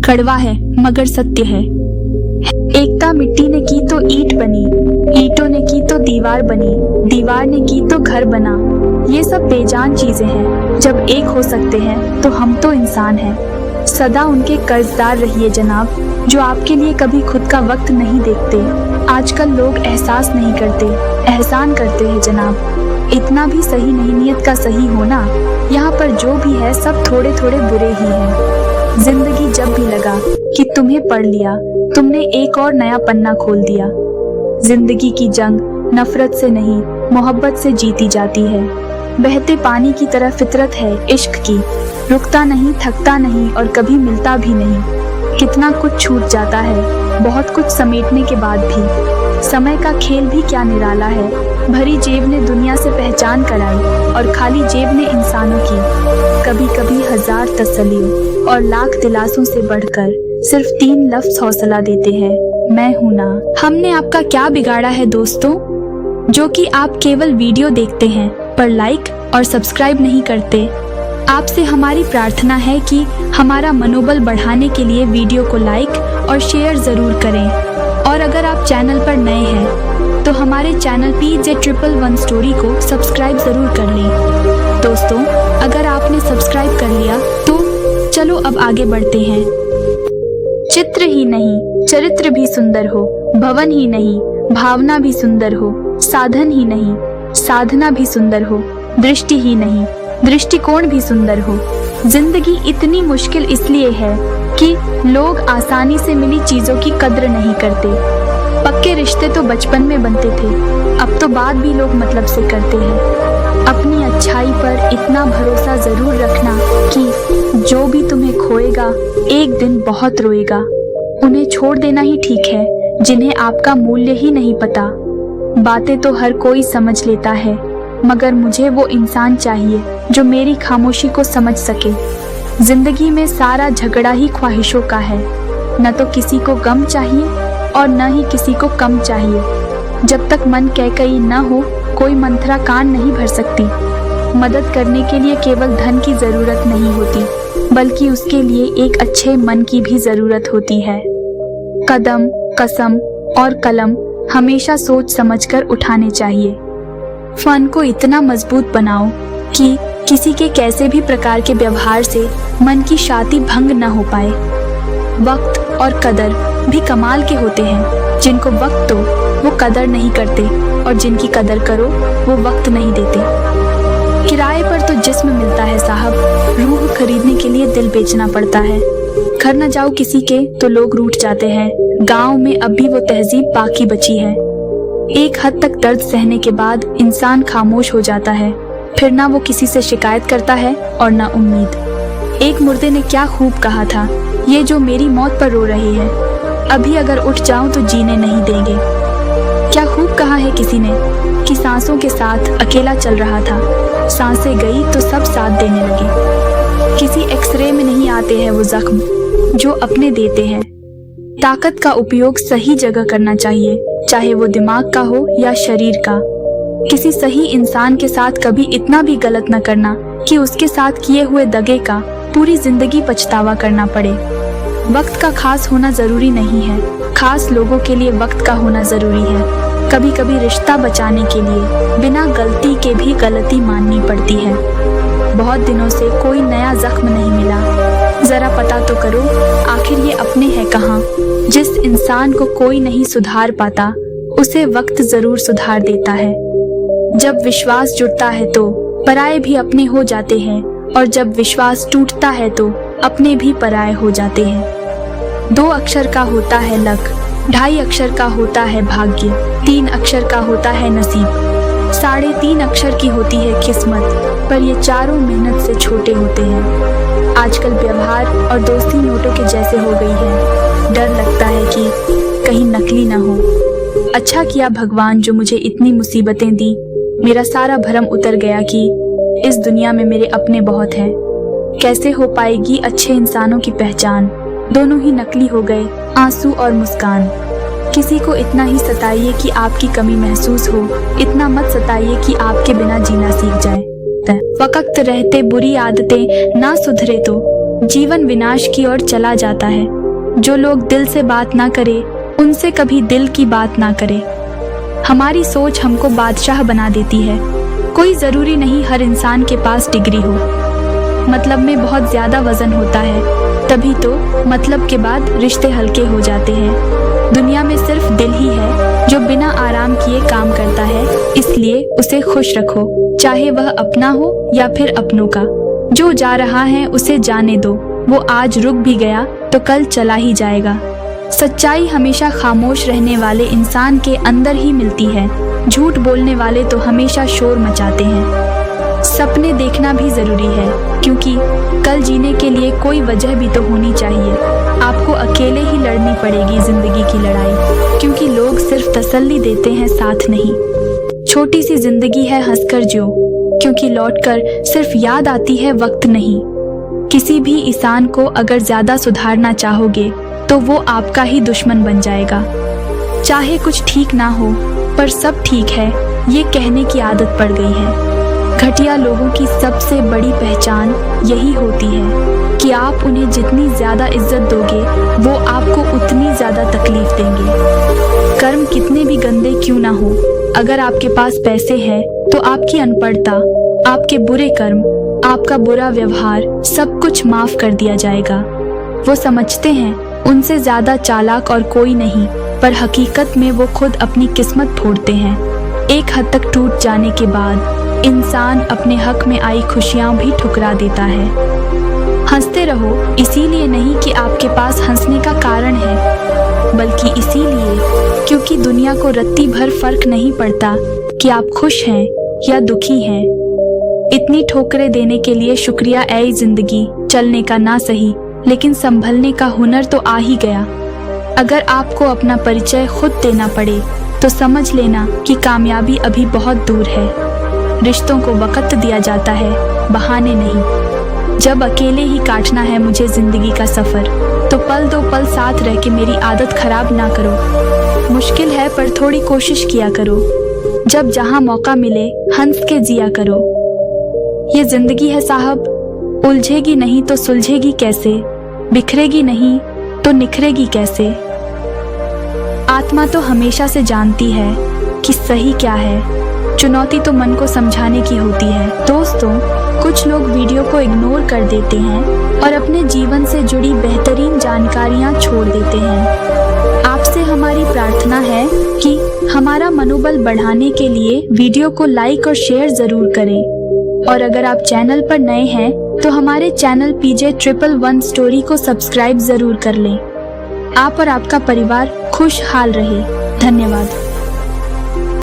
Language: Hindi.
कड़वा है मगर सत्य है। एकता मिट्टी ने की तो ईंट बनी, ईंटों ने की तो दीवार बनी, दीवार ने की तो घर बना। ये सब बेजान चीजें हैं, जब एक हो सकते हैं तो हम तो इंसान हैं। सदा उनके कर्जदार रहिए जनाब, जो आपके लिए कभी खुद का वक्त नहीं देखते। आजकल लोग एहसास नहीं करते, एहसान करते हैं जनाब। इतना भी सही नहीं नियत का सही होना। यहाँ पर जो भी है सब थोड़े थोड़े बुरे ही हैं। जिंदगी जब भी लगा कि तुम्हें पढ़ लिया, तुमने एक और नया पन्ना खोल दिया। जिंदगी की जंग नफरत से नहीं मोहब्बत से जीती जाती है। बहते पानी की तरह फितरत है इश्क की, रुकता नहीं थकता नहीं और कभी मिलता भी नहीं। कितना कुछ छूट जाता है बहुत कुछ समेटने के बाद भी। समय का खेल भी क्या निराला है, भरी जेब ने दुनिया से पहचान कराई और खाली जेब ने इंसानों की। कभी कभी 1000 तसल्लियों और लाख दिलासों से बढ़कर सिर्फ 3 लफ्ज हौसला देते हैं, मैं हूं ना। हमने आपका क्या बिगाड़ा है दोस्तों, जो कि आप केवल वीडियो देखते हैं पर लाइक और सब्सक्राइब नहीं करते। आपसे हमारी प्रार्थना है कि हमारा मनोबल बढ़ाने के लिए वीडियो को लाइक और शेयर जरूर करें। और अगर आप चैनल पर नए हैं तो हमारे चैनल PJ111 स्टोरी को सब्सक्राइब जरूर कर लें। दोस्तों, अगर आपने सब्सक्राइब कर लिया तो चलो अब आगे बढ़ते हैं। चित्र ही नहीं चरित्र भी सुंदर हो, भवन ही नहीं भावना भी सुंदर हो, साधन ही नहीं साधना भी सुंदर हो, दृष्टि ही नहीं दृष्टिकोण भी सुंदर हो। जिंदगी इतनी मुश्किल इसलिए है कि लोग आसानी से मिली चीजों की कद्र नहीं करते। पक्के रिश्ते तो बचपन में बनते थे, अब तो बात भी लोग मतलब से करते हैं। अपनी अच्छाई पर इतना भरोसा जरूर रखना कि जो भी तुम्हें खोएगा एक दिन बहुत रोएगा। उन्हें छोड़ देना ही ठीक है जिन्हें आपका मूल्य ही नहीं पता। बातें तो हर कोई समझ लेता है, मगर मुझे वो इंसान चाहिए जो मेरी खामोशी को समझ सके। जिंदगी में सारा झगड़ा ही ख्वाहिशों का है, न तो किसी को गम चाहिए और न ही किसी को कम चाहिए। जब तक मन कैकई न हो कोई मंथरा कान नहीं भर सकती। मदद करने के लिए केवल धन की जरूरत नहीं होती, बल्कि उसके लिए एक अच्छे मन की भी जरूरत होती है। कदम कसम और कलम हमेशा सोच समझकर उठाने चाहिए। फन को इतना मजबूत बनाओ कि किसी के कैसे भी प्रकार के व्यवहार से मन की शांति भंग न हो पाए। वक्त और कदर भी कमाल के होते हैं। जिनको वक्त दो वो कदर नहीं करते और जिनकी कदर करो वो वक्त नहीं देते। किराए पर तो जिस्म मिलता है साहब, रूह खरीदने के लिए दिल बेचना पड़ता है। घर न जाओ किसी के तो लोग रूठ जाते हैं। गांव में अब भी वो तहजीब बाकी बची है। एक हद तक दर्द सहने के बाद इंसान खामोश हो जाता है, फिर ना वो किसी से शिकायत करता है और ना उम्मीद। एक मुर्दे ने क्या खूब कहा था, ये जो मेरी मौत पर रो रहे हैं, अभी अगर उठ जाऊं तो जीने नहीं देंगे। क्या खूब कहा है किसी ने कि सांसों के साथ अकेला चल रहा था, सांसें गई तो सब साथ देने लगे। किसी एक्सरे में नहीं आते हैं वो जख्म जो अपने देते हैं। ताकत का उपयोग सही जगह करना चाहिए, चाहे वो दिमाग का हो या शरीर का। किसी सही इंसान के साथ कभी इतना भी गलत न करना कि उसके साथ किए हुए दगे का पूरी जिंदगी पछतावा करना पड़े। वक्त का खास होना जरूरी नहीं है, खास लोगों के लिए वक्त का होना जरूरी है। कभी कभी रिश्ता बचाने के लिए बिना गलती के भी गलती माननी पड़ती है। बहुत दिनों से कोई नया जख्म नहीं मिला, जरा पता तो करो आखिर ये अपने हैं कहाँ। जिस इंसान को कोई नहीं सुधार पाता उसे वक्त जरूर सुधार देता है। जब विश्वास जुड़ता है तो पराये भी अपने हो जाते हैं, और जब विश्वास टूटता है तो अपने भी पराये हो जाते हैं। 2 अक्षर का होता है लक, 2.5 अक्षर का होता है भाग्य, 3 अक्षर का होता है नसीब, 3.5 अक्षर की होती है किस्मत, पर ये चारों मेहनत से छोटे होते हैं। आजकल व्यवहार और दोस्ती नोटों के जैसे हो गई है। डर लगता है कि कहीं नकली ना हो। अच्छा किया भगवान जो मुझे इतनी मुसीबतें दी। मेरा सारा भरम उतर गया कि इस दुनिया में मेरे अपने बहुत हैं। कैसे हो पाएगी अच्छे इंसानों की पहचान, दोनों ही नकली हो गए, आंसू और मुस्कान। किसी को इतना ही सताइए कि आपकी कमी महसूस हो, इतना मत सताइए कि आपके बिना जीना सीख जाए। वक्त रहते बुरी आदतें ना सुधरे तो जीवन विनाश की ओर चला जाता है। जो लोग दिल से बात ना करे उनसे कभी दिल की बात ना करे। हमारी सोच हमको बादशाह बना देती है। कोई जरूरी नहीं हर इंसान के पास डिग्री हो। मतलब में बहुत ज्यादा वजन होता है, तभी तो मतलब के बाद रिश्ते हल्के हो जाते हैं। दुनिया में सिर्फ दिल ही है जो बिना आराम किए काम करता है, इसलिए उसे खुश रखो, चाहे वह अपना हो या फिर अपनों का। जो जा रहा है उसे जाने दो, वो आज रुक भी गया तो कल चला ही जाएगा। सच्चाई हमेशा खामोश रहने वाले इंसान के अंदर ही मिलती है। झूठ बोलने वाले तो हमेशा शोर मचाते हैं। सपने देखना भी जरूरी है, क्योंकि कल जीने के लिए कोई वजह भी तो होनी चाहिए। आपको अकेले ही लड़नी पड़ेगी जिंदगी की लड़ाई, क्योंकि लोग सिर्फ तसल्ली देते हैं, साथ नहीं। छोटी सी जिंदगी है, हंसकर जियो, क्योंकि लौटकर सिर्फ याद आती है, वक्त नहीं। किसी भी इंसान को अगर ज्यादा सुधारना चाहोगे तो वो आपका ही दुश्मन बन जाएगा। चाहे कुछ ठीक ना हो पर सब ठीक है, ये कहने की आदत पड़ गई है। घटिया लोगों की सबसे बड़ी पहचान यही होती है कि आप उन्हें जितनी ज्यादा इज्जत दोगे वो आपको उतनी ज्यादा तकलीफ देंगे। कर्म कितने भी गंदे क्यों ना हो, अगर आपके पास पैसे हैं तो आपकी अनपढ़ता, आपके बुरे कर्म, आपका बुरा व्यवहार सब कुछ माफ कर दिया जाएगा। वो समझते हैं उनसे ज्यादा चालाक और कोई नहीं, पर हकीकत में वो खुद अपनी किस्मत फोड़ते हैं। एक हद तक टूट जाने के बाद इंसान अपने हक में आई खुशियां भी ठुकरा देता है। हंसते रहो इसीलिए नहीं कि आपके पास हंसने का कारण है, बल्कि इसीलिए क्योंकि दुनिया को रत्ती भर फर्क नहीं पड़ता कि आप खुश हैं या दुखी हैं। इतनी ठोकरें देने के लिए शुक्रिया ऐ जिंदगी, चलने का ना सही लेकिन संभलने का हुनर तो आ ही गया। अगर आपको अपना परिचय खुद देना पड़े तो समझ लेना कि कामयाबी अभी बहुत दूर है। रिश्तों को वक्त दिया जाता है, बहाने नहीं। जब अकेले ही काटना है मुझे जिंदगी का सफर, तो पल दो पल साथ रह के मेरी आदत खराब ना करो। मुश्किल है पर थोड़ी कोशिश किया करो। जब जहां मौका मिले हंस के जिया करो। ये जिंदगी है साहब, उलझेगी नहीं तो सुलझेगी कैसे, बिखरेगी नहीं तो निखरेगी कैसे। आत्मा तो हमेशा से जानती है कि सही क्या है, चुनौती तो मन को समझाने की होती है। दोस्तों, कुछ लोग वीडियो को इग्नोर कर देते हैं और अपने जीवन से जुड़ी बेहतरीन जानकारियां छोड़ देते हैं। आपसे हमारी प्रार्थना है कि हमारा मनोबल बढ़ाने के लिए वीडियो को लाइक और शेयर जरूर करें। और अगर आप चैनल पर नए हैं तो हमारे चैनल PJ111 स्टोरी को सब्सक्राइब जरूर कर लें। आप और आपका परिवार खुशहाल रहे। धन्यवाद।